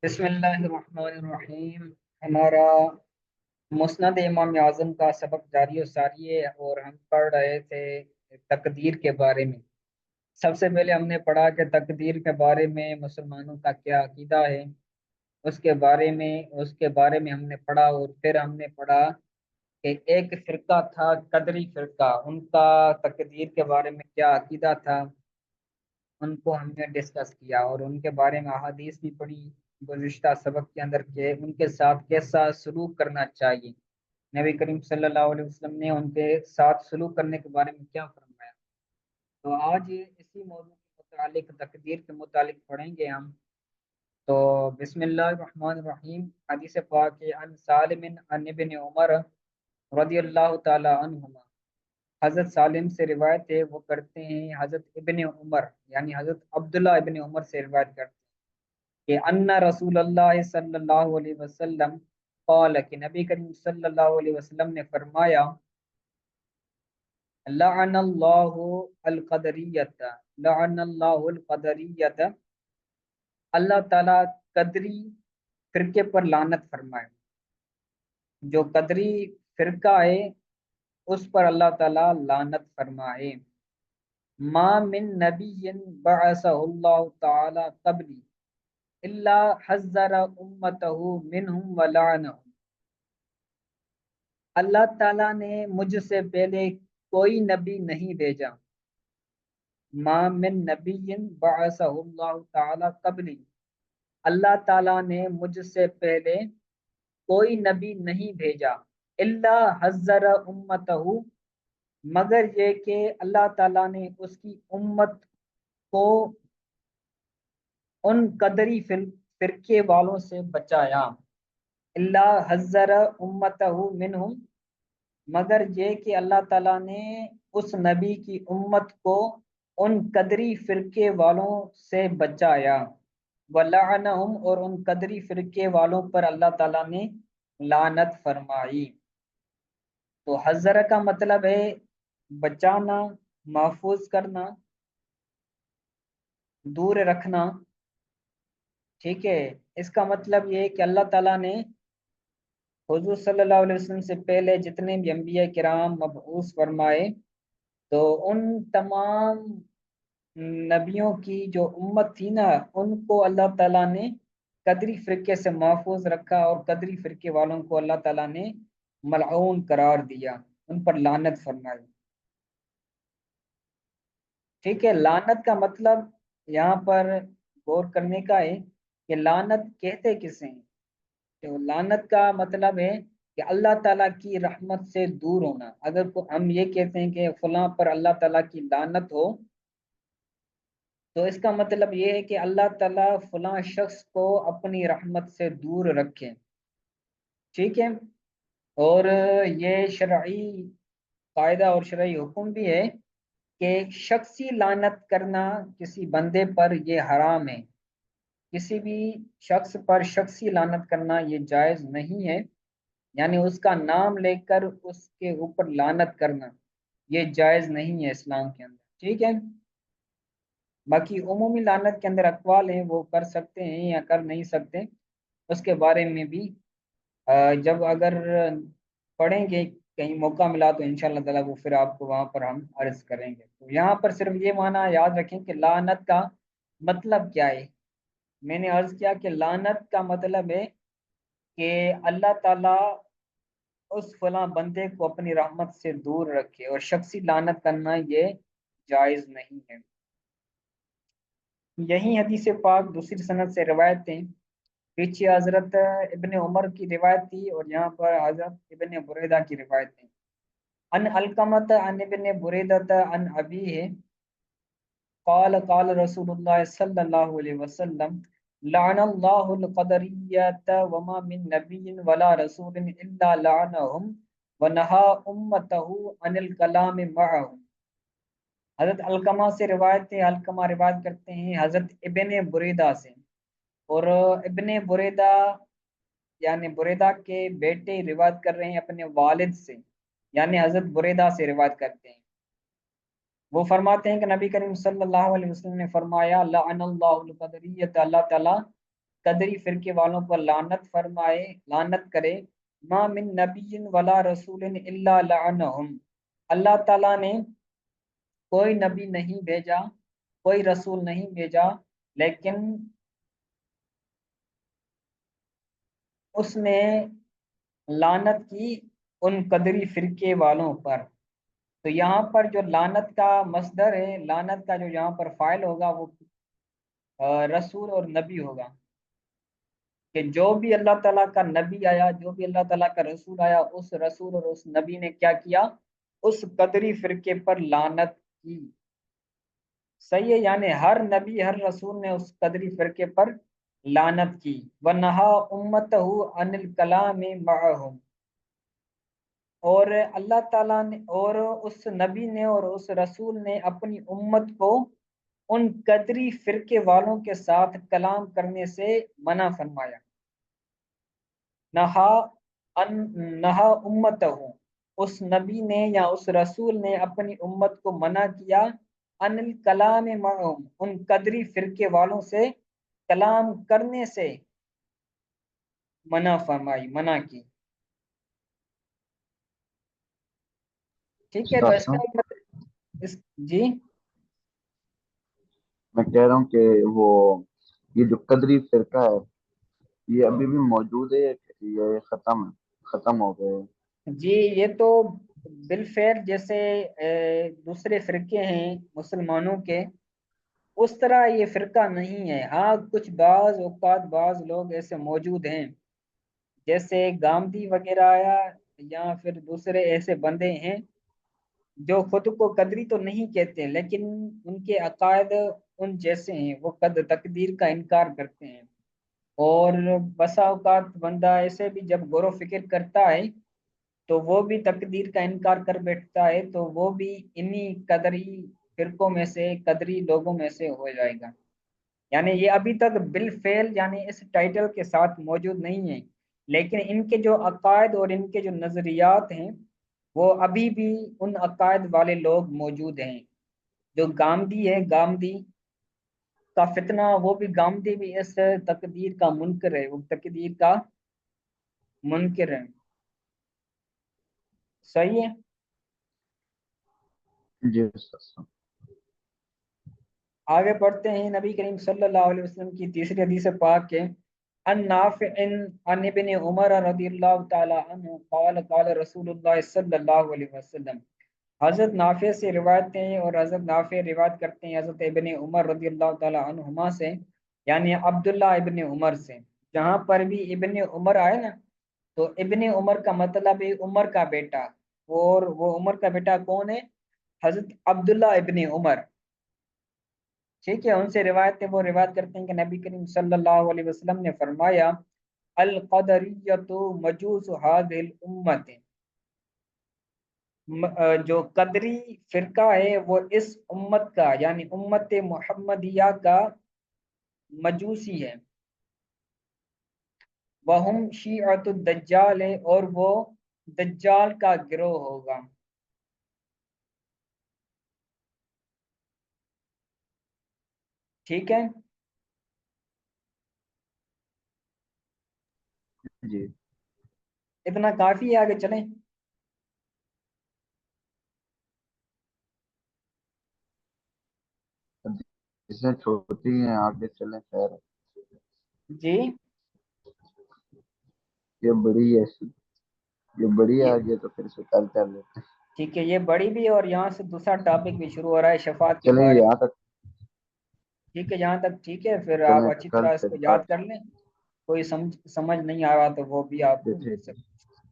بسم اللہ الرحمن الرحیم۔ ہمارا مسند امام اعظم کا سبق جاری و ساری ہے اور ہم پڑھ رہے تھے تقدیر کے بارے میں۔ سب سے پہلے ہم نے پڑھا کہ تقدیر کے بارے میں مسلمانوں کا کیا عقیدہ ہے، اس کے بارے میں ہم نے پڑھا، اور پھر ہم نے پڑھا کہ ایک فرقہ تھا قدری فرقہ، ان کا تقدیر کے بارے میں کیا عقیدہ تھا، ان کو ہم نے ڈسکس کیا اور ان کے بارے میں احادیث بھی پڑھی گزشتہ سبق کے اندر، کہ ان کے ساتھ کیسا سلوک کرنا چاہیے۔ نبی کریم صلی اللہ علیہ وسلم نے ان کے ساتھ سلوک کرنے کے بارے میں کیا فرمایا۔ تو آج اسی موضوع کے متعلق، تقدیر کے متعلق پڑھیں گے ہم۔ تو بسم اللہ الرحمن الرحیم۔ حدیث پاک عن سالم عن ابن عمر رضی اللہ تعالی عنہما، حضرت سالم سے روایت ہے، وہ کرتے ہیں حضرت ابن عمر یعنی حضرت عبداللہ ابن عمر سے روایت کرتے ہیں کہ ان رسول اللہ صلی اللہ علیہ وسلم قال، کہ نبی کریم صلی اللہ علیہ وسلم نے فرمایا، لعن اللہ القدریت، لعن اللہ القدریت، اللہ تعالیٰ قدری فرقے پر لعنت فرمائے۔ جو قدری فرقہ ہے اس پر اللہ تعالیٰ لعنت فرمائے۔ ما من نبی بعثہ اللہ تعالی قبلی الا حذر امتہ منہم ولعنہم، اللہ تعالیٰ نے مجھ سے پہلے کوئی نبی نہیں بھیجا۔ ما من نبی بعثہ اللہ تعالی قبلی، اللہ تعالیٰ نے مجھ سے پہلے کوئی نبی نہیں بھیجا، الا حذر امتہ، مگر یہ کہ اللہ تعالیٰ نے اس کی امت کو ان قدری فرقے والوں سے بچایا۔ اللہ حذر امتہ منہم، مگر یہ کہ اللہ تعالیٰ نے اس نبی کی امت کو ان قدری فرقے والوں سے بچایا۔ ولعنہم، اور ان قدری فرقے والوں پر اللہ تعالیٰ نے لعنت فرمائی۔ تو حذر کا مطلب ہے بچانا، محفوظ کرنا، دور رکھنا، ٹھیک ہے۔ اس کا مطلب یہ ہے کہ اللہ تعالیٰ نے حضور صلی اللہ علیہ وسلم سے پہلے جتنے بھی انبیاء کرام مبعوث فرمائے، تو ان تمام نبیوں کی جو امت تھی نا، ان کو اللہ تعالیٰ نے قدری فرقے سے محفوظ رکھا، اور قدری فرقے والوں کو اللہ تعالیٰ نے ملعون قرار دیا، ان پر لعنت فرمائی۔ ٹھیک ہے، لعنت کا مطلب یہاں پر غور کرنے کا ہے کہ لعنت کہتے کسے ہیں۔ تو لعنت کا مطلب ہے کہ اللہ تعالیٰ کی رحمت سے دور ہونا۔ اگر ہم یہ کہتے ہیں کہ فلاں پر اللہ تعالیٰ کی لعنت ہو، تو اس کا مطلب یہ ہے کہ اللہ تعالیٰ فلاں شخص کو اپنی رحمت سے دور رکھے، ٹھیک ہے۔ اور یہ شرعی قاعدہ اور شرعی حکم بھی ہے کہ شخصی لعنت کرنا کسی بندے پر یہ حرام ہے۔ کسی بھی شخص پر شخصی لعنت کرنا یہ جائز نہیں ہے، یعنی اس کا نام لے کر اس کے اوپر لعنت کرنا یہ جائز نہیں ہے اسلام کے اندر، ٹھیک ہے۔ باقی عمومی لعنت کے اندر اقوال ہیں، وہ کر سکتے ہیں یا کر نہیں سکتے، اس کے بارے میں بھی جب اگر پڑھیں گے کہیں موقع ملا تو انشاءاللہ تعالیٰ وہ پھر آپ کو وہاں پر ہم عرض کریں گے۔ تو یہاں پر صرف یہ معنی یاد رکھیں کہ لعنت کا مطلب کیا ہے۔ میں نے عرض کیا کہ لعنت کا مطلب ہے کہ اللہ تعالیٰ اس فلاں بندے کو اپنی رحمت سے دور رکھے، اور شخصی لعنت کرنا یہ جائز نہیں ہے۔ یہی حدیث پاک دوسری سند سے روایتیں، پیچھے حضرت ابن عمر کی روایت تھی اور یہاں پر حضرت ابن بریدہ کی روایت تھی۔ ان علقمۃ عن ابن بریدۃ عن ابیہ قال قال رسول اللہ صلی اللہ علیہ وسلم، لعن اللہ القدریۃ وما من نبی ولا رسول الا لعنہم ونہا امتہ عن الکلام معہم۔ حضرت علقمہ سے روایت ہے، علقمہ روایت کرتے ہیں حضرت ابن بریدہ سے، اور ابن بریدہ یعنی بریدہ کے بیٹے روایت کر رہے ہیں اپنے والد سے، یعنی حضرت بریدہ سے روایت کرتے ہیں۔ وہ فرماتے ہیں کہ نبی کریم صلی اللہ علیہ وسلم نے فرمایا، لعن اللہ القدریۃ، اللہ تعالیٰ قدری فرقے والوں پر لعنت فرمائے، لعنت کرے۔ ما من نبی ولا رسول الا لعنہم، اللہ تعالیٰ نے کوئی نبی نہیں بھیجا، کوئی رسول نہیں بھیجا، لیکن اس نے لعنت کی ان قدری فرقے والوں پر۔ تو یہاں پر جو لعنت کا مصدر ہے، لعنت کا جو یہاں پر فاعل ہوگا وہ رسول اور نبی ہوگا، کہ جو بھی اللہ تعالیٰ کا نبی آیا، جو بھی اللہ تعالیٰ کا رسول آیا، اس رسول اور اس نبی نے کیا کیا؟ اس قدری فرقے پر لعنت کی۔ صحیح ہے، یعنی ہر نبی ہر رسول نے اس قدری فرقے پر لعنت کی۔ وَنَهَا أُمَّتَهُ عَنِ الْكَلَامِ مَعَهُمْ، اور اللہ تعالیٰ نے اور اس نبی نے اور اس رسول نے اپنی امت کو ان قدری فرقے والوں کے ساتھ کلام کرنے سے منع فرمایا۔ نہا امت ہوں، اس نبی نے یا اس رسول نے اپنی امت کو منع کیا، ان الکلام معہم، ان قدری فرقے والوں سے کلام کرنے سے منع فرمائی، منع کی۔ ٹھیک ہے، تو اس کا جی میں کہہ رہا ہوں کہ وہ یہ جو قدری فرقہ ہے یہ ابھی بھی موجود ہے، یہ ختم ہو گئے؟ جی، یہ تو بالفعل جیسے دوسرے فرقے ہیں مسلمانوں کے، اس طرح یہ فرقہ نہیں ہے۔ ہاں کچھ بعض اوقات بعض لوگ ایسے موجود ہیں، جیسے گامدی وغیرہ آیا، یا پھر دوسرے ایسے بندے ہیں جو خود کو قدری تو نہیں کہتے، لیکن ان کے عقائد ان جیسے ہیں، وہ تقدیر کا انکار کرتے ہیں۔ اور بسا اوقات بندہ ایسے بھی جب غور و فکر کرتا ہے تو وہ بھی تقدیر کا انکار کر بیٹھتا ہے، تو وہ بھی انہی قدری فرقوں میں سے، قدری لوگوں میں سے ہو جائے گا۔ یعنی یہ ابھی تک بالفعل یعنی اس ٹائٹل کے ساتھ موجود نہیں ہے، لیکن ان کے جو عقائد اور ان کے جو نظریات ہیں وہ ابھی بھی ان عقائد والے لوگ موجود ہیں۔ جو گامدی ہے، گامدی کا فتنہ، وہ بھی گامدی بھی اس تقدیر کا منکر ہے، وہ تقدیر کا منکر ہے۔ صحیح ہے۔ جی استاد۔ آگے پڑھتے ہیں، نبی کریم صلی اللہ علیہ وسلم کی تیسری حدیث پاک کے ان نافع عن ابن عمر رضی اللہ تعالی عنہ قال قال رسول اللہ صلی اللہ علیہ وسلم، حضرت نافع سے روایت ہیں، اور حضرت نافع روایت کرتے ہیں حضرت ابن عمر رضی اللہ تعالی عنہما سے، یعنی عبداللہ ابن عمر سے۔ جہاں پر بھی ابن عمر آئے نا، تو ابن عمر کا مطلب ہے عمر کا بیٹا، اور وہ عمر کا بیٹا کون ہے؟ حضرت عبداللہ ابن عمر۔ ٹھیک ہے، ان سے روایت ہے، وہ روایت کرتے ہیں کہ نبی کریم صلی اللہ علیہ وسلم نے فرمایا، القدریۃ مجوس هذه الامت، جو قدری فرقہ ہے وہ اس امت کا یعنی امت محمدیہ کا مجوسی ہے۔ وہم شیعۃ الدجال ہے، اور وہ دجال کا گروہ ہوگا۔ ٹھیک ہے، جی اتنا کافی ہے، آگے چلیں۔ اسے چھوٹی ہیں، آگے چلیں خیر۔ جی یہ بڑی ہے، یہ بڑی یہ آگے تو پھر سے کل کر لیتے ہیں۔ ٹھیک ہے، یہ بڑی بھی، اور یہاں سے دوسرا ٹاپک بھی شروع ہو رہا ہے شفاعت کے چلیں بارے میں۔ یہاں تک، ٹھیک ہے، یہاں تک ٹھیک ہے، پھر آپ چلیں اچھی کل طرح اس پھر کو یاد بات کر لیں، کوئی سمجھ نہیں آ رہا تو وہ بھی آپ کرتے پوچھ ہیں۔ سکتے ہیں۔